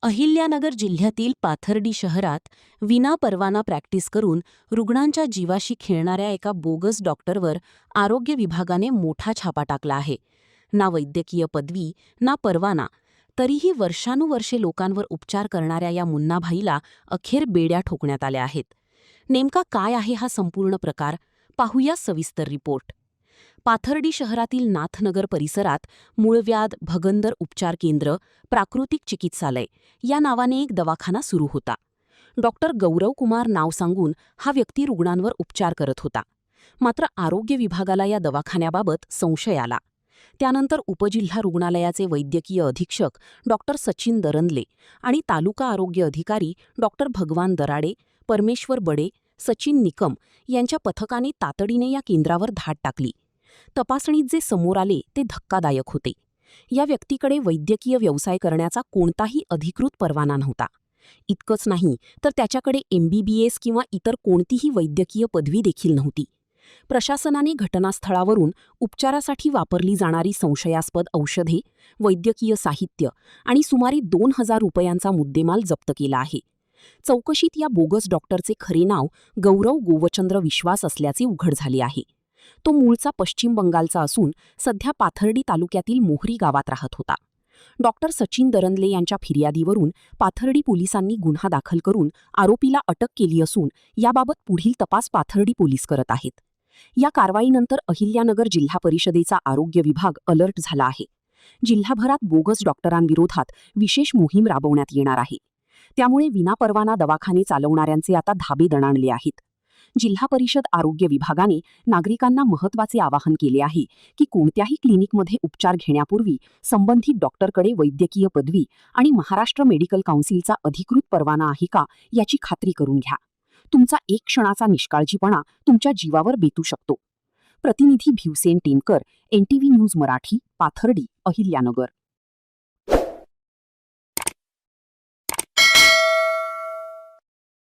अहिल्यानगर जिल्ह्यातील पाथर्डी शहरात विनापरवाना प्रॅक्टिस करून रुग्णांच्या जीवाशी खेळणाऱ्या एका बोगस डॉक्टरवर आरोग्य विभागाने मोठा छापा टाकला आहे. ना वैद्यकीय पदवी, ना परवाना, तरीही वर्षानुवर्षे लोकांवर उपचार करणाऱ्या या मुन्नाभाईला अखेर बेड्या ठोकण्यात आल्या आहेत. नेमका काय आहे हा संपूर्ण प्रकार, पाहूया सविस्तर रिपोर्ट. पाथर्डी शहरातील नाथनगर परिसरात मूळव्याध भगंदर उपचार केंद्र, प्राकृतिक चिकित्सालय या नावाने एक दवाखाना सुरू होता. डॉक्टर गौरव कुमार नाव सांगून हा व्यक्ती रुग्णांवर उपचार करत होता. मात्र आरोग्य विभागाला या दवाखान्याबाबत संशय आला. त्यानंतर उपजिल्हा रुग्णालयाचे वैद्यकीय अधीक्षक डॉक्टर सचिन दरंदले आणि तालुका आरोग्य अधिकारी डॉक्टर भगवान दराडे, परमेश्वर बडे, सचिन निकम यांच्या पथकाने तातडीने या केंद्रावर धाड टाकली. तपासणीत जे समोर आले ते धक्कादायक होते. या व्यक्तीकडे वैद्यकीय व्यवसाय करण्याचा कोणताही अधिकृत परवाना नव्हता. इतकंच नाही तर त्याच्याकडे MBBS किंवा इतर कोणतीही वैद्यकीय पदवी देखील नव्हती. प्रशासनाने घटनास्थळावरून उपचारासाठी वापरली जाणारी संशयास्पद औषधे, वैद्यकीय साहित्य आणि सुमारे 2,000 रुपयांचा मुद्देमाल जप्त केला आहे. चौकशीत या बोगस डॉक्टरचे खरे नाव गौरव गोवचंद्र विश्वास असल्याचे उघड झाले आहे. तो मूळचा पश्चिम बंगालचा असून सध्या पाथर्डी तालुक्यातील मोहरी गावात राहत होता. डॉक्टर सचिन दरंदले यांच्या फिर्यादीवरून पाथर्डी पोलिसांनी गुन्हा दाखल करून आरोपीला अटक केली असून याबाबत पुढील तपास पाथर्डी पोलीस करत आहेत. या कारवाईनंतर अहिल्यानगर जिल्हा परिषदेचा आरोग्य विभाग अलर्ट झाला आहे. जिल्हाभरात बोगस डॉक्टरांविरोधात विशेष मोहीम राबवण्यात येणार आहे. त्यामुळे विनापरवाना दवाखाने चालवणाऱ्यांचे आता धाबे दणाणले आहेत. जिल्हा परिषद आरोग्य विभागाने नागरिकांना महत्त्वाचे आवाहन केले आहे की कोणत्याही क्लिनिकमध्ये उपचार घेण्यापूर्वी संबंधित डॉक्टरकडे वैद्यकीय पदवी आणि महाराष्ट्र मेडिकल काउन्सिलचा अधिकृत परवाना आहे का याची खात्री करून घ्या. तुमचा एक क्षणाचा निष्काळजीपणा तुमच्या जीवावर बेतू शकतो. प्रतिनिधी भिवसेन टेमकर, NTV न्यूज मराठी, पाथर्डी, अहिल्यानगर.